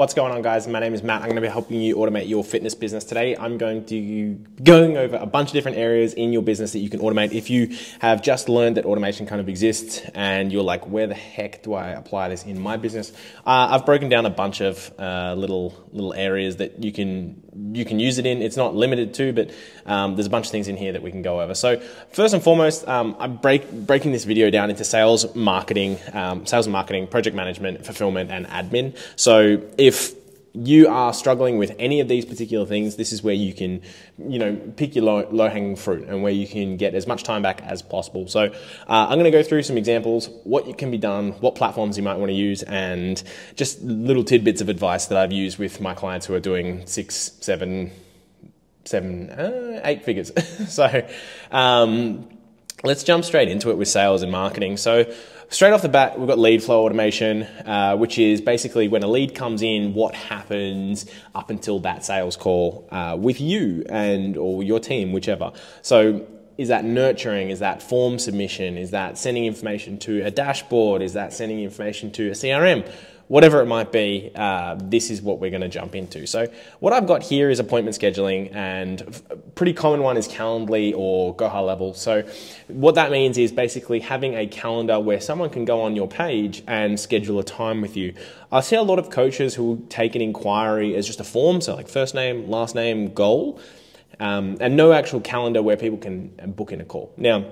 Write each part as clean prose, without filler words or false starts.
What's going on, guys? My name is Matt. I'm going to be helping you automate your fitness business today. I'm going to be going over a bunch of different areas in your business that you can automate. If you have just learned that automation kind of exists and you're like, where the heck do I apply this in my business? I've broken down a bunch of little areas that you can use it in. It's not limited to, but there's a bunch of things in here that we can go over. So first and foremost, I'm breaking this video down into sales and marketing, project management, fulfillment, and admin. So if you are struggling with any of these particular things, this is where you can, pick your low-hanging fruit and where you can get as much time back as possible. So I'm going to go through some examples, what can be done, what platforms you might want to use, and just little tidbits of advice that I've used with my clients who are doing 6, 7, 8 figures. So let's jump straight into it with sales and marketing. So straight off the bat, we've got lead flow automation, which is basically when a lead comes in, what happens up until that sales call with you or your team, whichever. So is that nurturing? Is that form submission? Is that sending information to a dashboard? Is that sending information to a CRM? Whatever it might be, this is what we're going to jump into. So what I've got here is appointment scheduling, and a pretty common one is Calendly or Go High Level. So what that means is basically having a calendar where someone can go on your page and schedule a time with you. I see a lot of coaches who take an inquiry as just a form, so like first name, last name, goal, and no actual calendar where people can book in a call. Now,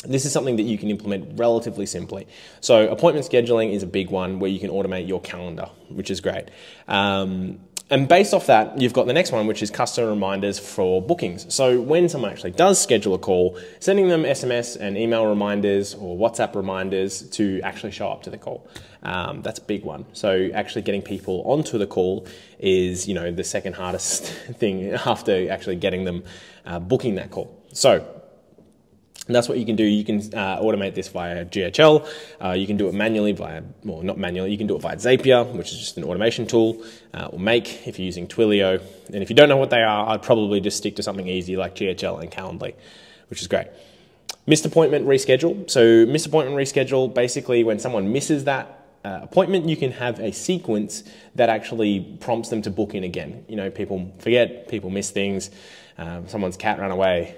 this is something that you can implement relatively simply. So appointment scheduling is a big one where you can automate your calendar, which is great. And based off that, you've got the next one, which is customer reminders for bookings. So when someone actually does schedule a call, sending them SMS and email reminders or WhatsApp reminders to actually show up to the call. That's a big one. So actually getting people onto the call is, the second hardest thing after actually getting them booking that call. So that's what you can do. You can automate this via GHL. You can do it manually not manually, you can do it via Zapier, which is just an automation tool, or Make if you're using Twilio. And if you don't know what they are, I'd probably just stick to something easy like GHL and Calendly, which is great. Missed appointment reschedule. So missed appointment reschedule, basically when someone misses that appointment, you can have a sequence that actually prompts them to book in again. People forget, people miss things. Someone's cat ran away,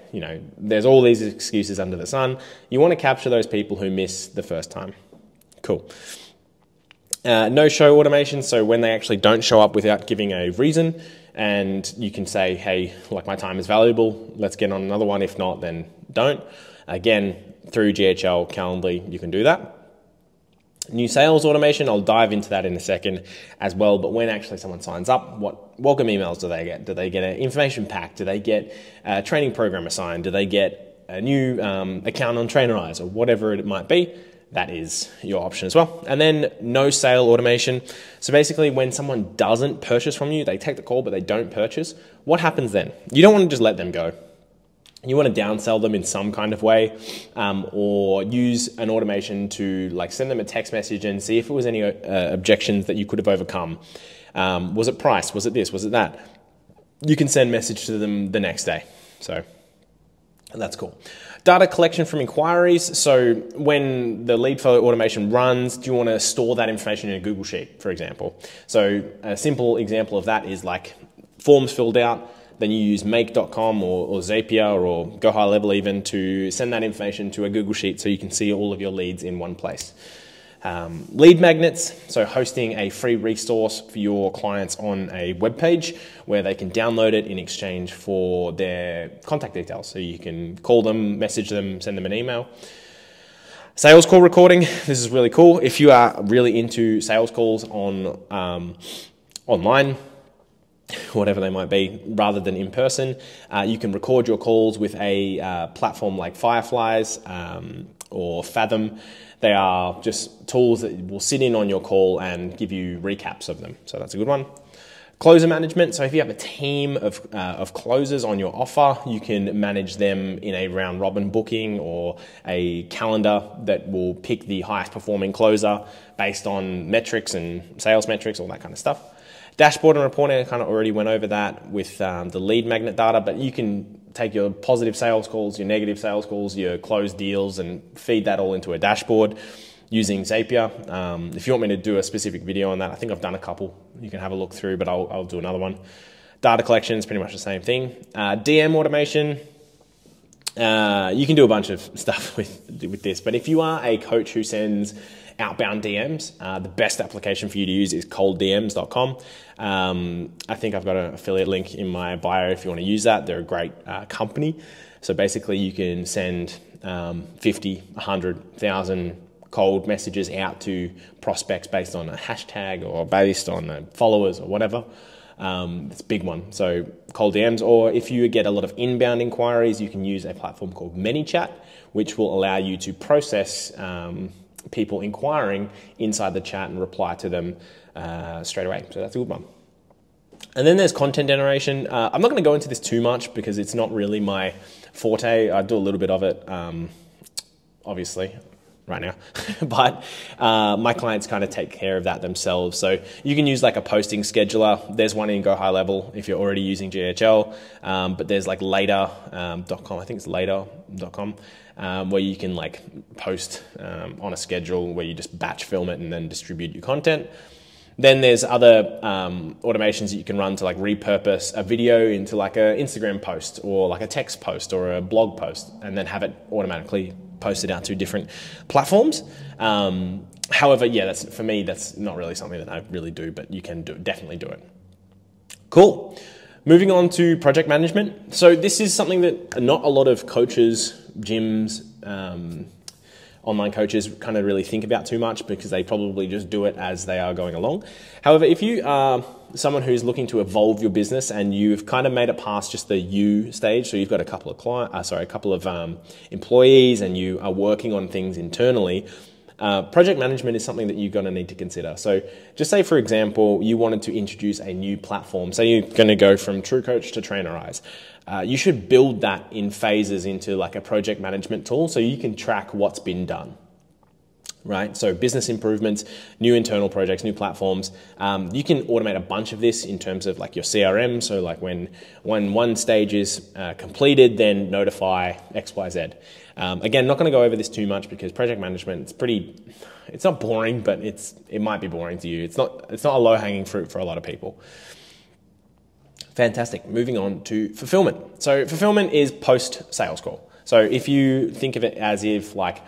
there's all these excuses under the sun. You want to capture those people who miss the first time. Cool. No-show automation, so when they actually don't show up without giving a reason, and you can say, hey, my time is valuable, let's get on another one. If not, then don't. Again, through GHL, Calendly, you can do that. New sales automation, I'll dive into that in a second as well, but when actually someone signs up, what welcome emails do they get? Do they get an information pack? Do they get a training program assigned? Do they get a new account on Trainerize or whatever it might be? That is your option as well. And then no sale automation. So basically when someone doesn't purchase from you, they take the call but they don't purchase, what happens then? You don't want to just let them go. You want to downsell them in some kind of way, or use an automation to send them a text message and see if it was any objections that you could have overcome. Was it price? Was it this? Was it that? You can send message to them the next day. So that's cool. Data collection from inquiries. So when the lead flow automation runs, do you want to store that information in a Google Sheet, for example? So a simple example of that is forms filled out. Then you use make.com or Zapier or Go High Level even to send that information to a Google Sheet so you can see all of your leads in one place. Lead magnets, so hosting a free resource for your clients on a web page where they can download it in exchange for their contact details. So you can call them, message them, send them an email. Sales call recording, this is really cool. If you are really into sales calls on online, whatever they might be, rather than in person, you can record your calls with a platform like Fireflies or Fathom. They are just tools that will sit in on your call and give you recaps of them. So that's a good one. Closer management. So if you have a team of closers on your offer, you can manage them in a round robin booking or a calendar that will pick the highest performing closer based on metrics and sales metrics, all that kind of stuff. Dashboard and reporting, I kind of already went over that with the lead magnet data, but you can take your positive sales calls, your negative sales calls, your closed deals, and feed that all into a dashboard. using Zapier. If you want me to do a specific video on that, I think I've done a couple. You can have a look through, but I'll do another one. Data collection is pretty much the same thing. DM automation. You can do a bunch of stuff with this, but if you are a coach who sends outbound DMs, the best application for you to use is colddms.com. I think I've got an affiliate link in my bio if you want to use that. They're a great company. So basically you can send 50, 100, 1,000 cold messages out to prospects based on a hashtag or based on followers or whatever. It's a big one. So cold DMs, or if you get a lot of inbound inquiries, you can use a platform called ManyChat, which will allow you to process people inquiring inside the chat and reply to them straight away. So that's a good one. And then there's content generation. I'm not going to go into this too much because it's not really my forte. I do a little bit of it, obviously, right now, but my clients kind of take care of that themselves. So you can use like a posting scheduler. There's one in Go High Level if you're already using GHL, but there's like later.com. I think it's later.com, where you can like post on a schedule where you just batch film it and then distribute your content. Then there's other automations that you can run to like repurpose a video into like an Instagram post or like a text post or a blog post, and then have it automatically posted out to different platforms. However, yeah, for me, that's not really something that I really do, but you can definitely do it. Cool. Moving on to project management. So this is something that not a lot of coaches, gyms, online coaches kind of really think about too much because they probably just do it as they are going along. However, if you are someone who's looking to evolve your business and you've kind of made it past just the you stage, so you've got a couple of employees and you are working on things internally, project management is something that you're going to need to consider. So just say, for example, you wanted to introduce a new platform. Say you're going to go from TrueCoach to Trainerize. You should build that in phases into like a project management tool so you can track what's been done, right? So business improvements, new internal projects, new platforms. You can automate a bunch of this in terms of like your CRM. So like when one stage is completed, then notify X, Y, Z. Again, not going to go over this too much because project management, it's not boring, but it might be boring to you. It's not a low-hanging fruit for a lot of people. Fantastic. Moving on to fulfillment. So fulfillment is post-sales call. So if you think of it as if like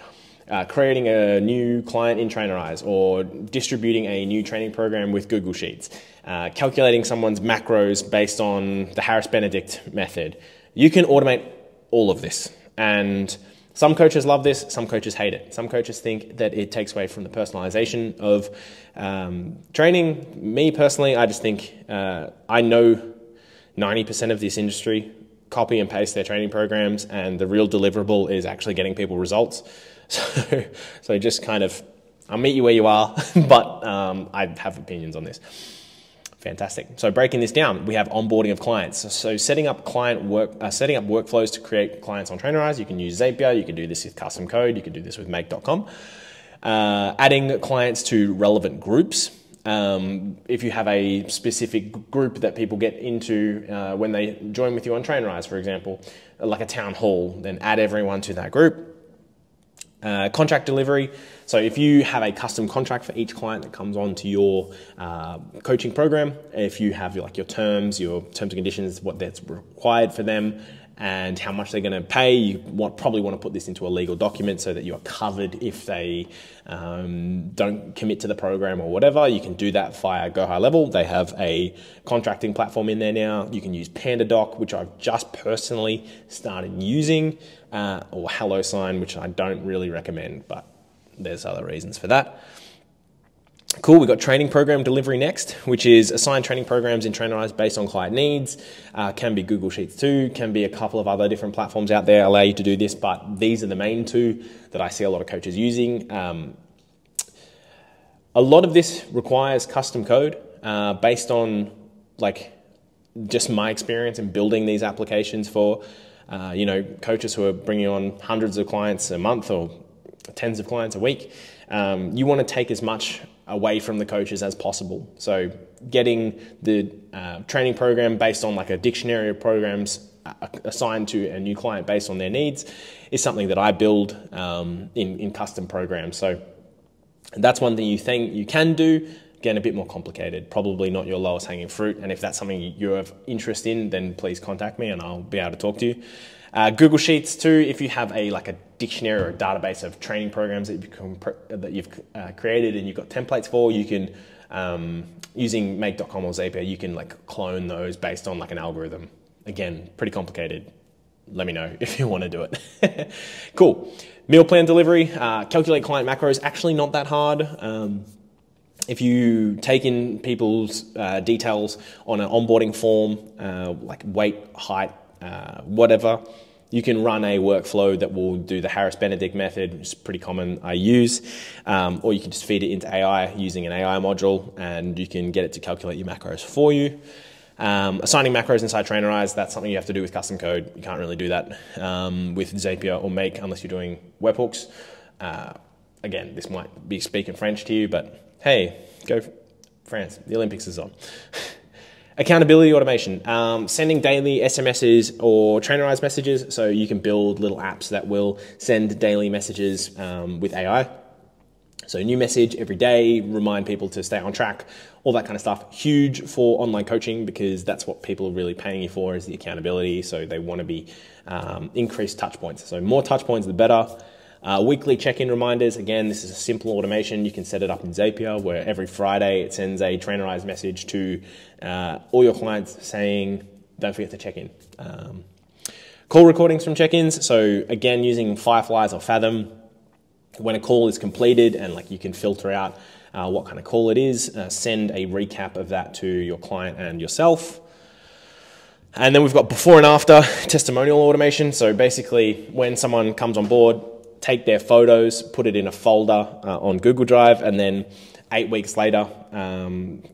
creating a new client in Trainerize or distributing a new training program with Google Sheets, calculating someone's macros based on the Harris-Benedict method, you can automate all of this. And some coaches love this, some coaches hate it. Some coaches think that it takes away from the personalization of training. Me personally, I just think I know 90% of this industry copy and paste their training programs, and the real deliverable is actually getting people results. So just kind of, I'll meet you where you are, but I have opinions on this. Fantastic. So breaking this down, we have onboarding of clients. So setting up workflows to create clients on Trainerize. You can use Zapier. You can do this with custom code. You can do this with make.com. Adding clients to relevant groups. If you have a specific group that people get into when they join with you on Trainerize, for example, like a town hall, then add everyone to that group. Contract delivery. So if you have a custom contract for each client that comes onto your coaching program, if you have like your terms and conditions, what that's required for them, and how much they're going to pay, you probably want to put this into a legal document so that you are covered if they don't commit to the program or whatever. You can do that via Go High Level. They have a contracting platform in there now. You can use PandaDoc, which I've just personally started using, or HelloSign, which I don't really recommend, but there's other reasons for that. Cool, we've got training program delivery next, which is assign training programs in Trainerize based on client needs. Can be Google Sheets too, can be a couple of other different platforms out there allow you to do this, but these are the main two that I see a lot of coaches using. A lot of this requires custom code based on like just my experience in building these applications for coaches who are bringing on hundreds of clients a month or tens of clients a week. You want to take as much away from the coaches as possible. So getting the training program based on like a dictionary of programs assigned to a new client based on their needs is something that I build in custom programs. So And that's one thing you think you can do. Again, a bit more complicated, probably not your lowest hanging fruit. And if that's something you have interest in, then please contact me and I'll be able to talk to you. Google Sheets too, if you have a dictionary or a database of training programs that you've created and you've got templates for, you can, using make.com or Zapier, you can clone those based on an algorithm. Again, pretty complicated. Let me know if you want to do it. Cool. Meal plan delivery, calculate client macros, actually not that hard. If you take in people's details on an onboarding form, like weight, height, whatever, you can run a workflow that will do the Harris-Benedict method, which is pretty common I use, or you can just feed it into AI using an AI module and you can get it to calculate your macros for you. Assigning macros inside Trainerize, that's something you have to do with custom code. You can't really do that with Zapier or Make unless you're doing webhooks. Again, this might be speaking French to you, but hey, go France, the Olympics is on. Accountability automation, sending daily SMSs or Trainerize messages, so you can build little apps that will send daily messages with AI. So new message every day, remind people to stay on track, all that kind of stuff. Huge for online coaching because that's what people are really paying you for is the accountability. So they want to be increased touch points. So more touch points, the better. Weekly check-in reminders. Again, this is a simple automation. You can set it up in Zapier where every Friday it sends a Trainerize message to all your clients saying, don't forget to check in. Call recordings from check-ins. So again, using Fireflies or Fathom, when a call is completed and you can filter out what kind of call it is, send a recap of that to your client and yourself. And then we've got before and after testimonial automation. So basically when someone comes on board, take their photos, put it in a folder on Google Drive, and then 8 weeks later,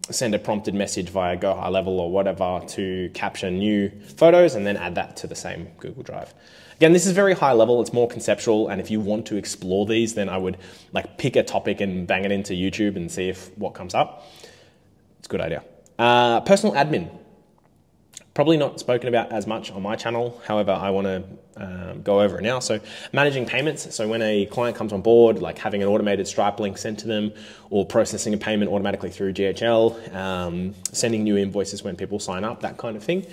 send a prompted message via Go High Level or whatever to capture new photos and then add that to the same Google Drive. Again, this is very high level, it's more conceptual, and if you want to explore these, then I would pick a topic and bang it into YouTube and see what comes up. It's a good idea. Personal admin. Probably not spoken about as much on my channel. However, I want to go over it now. So managing payments. So when a client comes on board, having an automated Stripe link sent to them or processing a payment automatically through GHL, sending new invoices when people sign up, that kind of thing.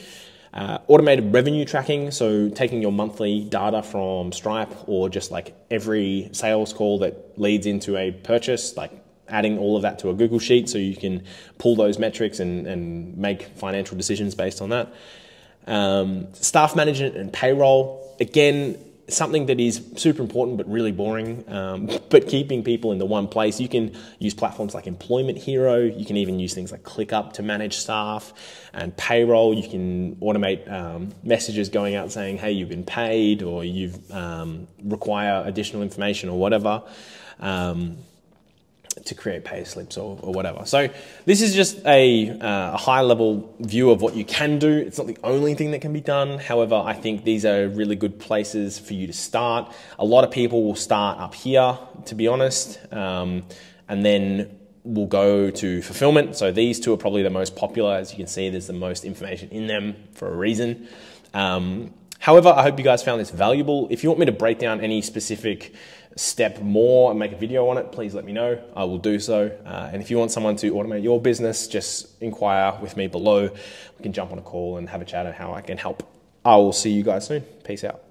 Automated revenue tracking. So taking your monthly data from Stripe or just every sales call that leads into a purchase, adding all of that to a Google Sheet so you can pull those metrics and make financial decisions based on that. Staff management and payroll, again, something that is super important but really boring, but keeping people in the one place. You can use platforms like Employment Hero, you can even use things like ClickUp to manage staff and payroll. You can automate messages going out saying, hey, you've been paid or you've require additional information or whatever. To create pay slips or whatever. So this is just a high level view of what you can do. It's not the only thing that can be done. However, I think these are really good places for you to start. A lot of people will start up here, to be honest, and then we'll go to fulfillment. So these two are probably the most popular. As you can see, there's the most information in them for a reason. However, I hope you guys found this valuable. If you want me to break down any specific step more and make a video on it, please let me know. I will do so. And if you want someone to automate your business, just inquire with me below. We can jump on a call and have a chat on how I can help. I will see you guys soon. Peace out.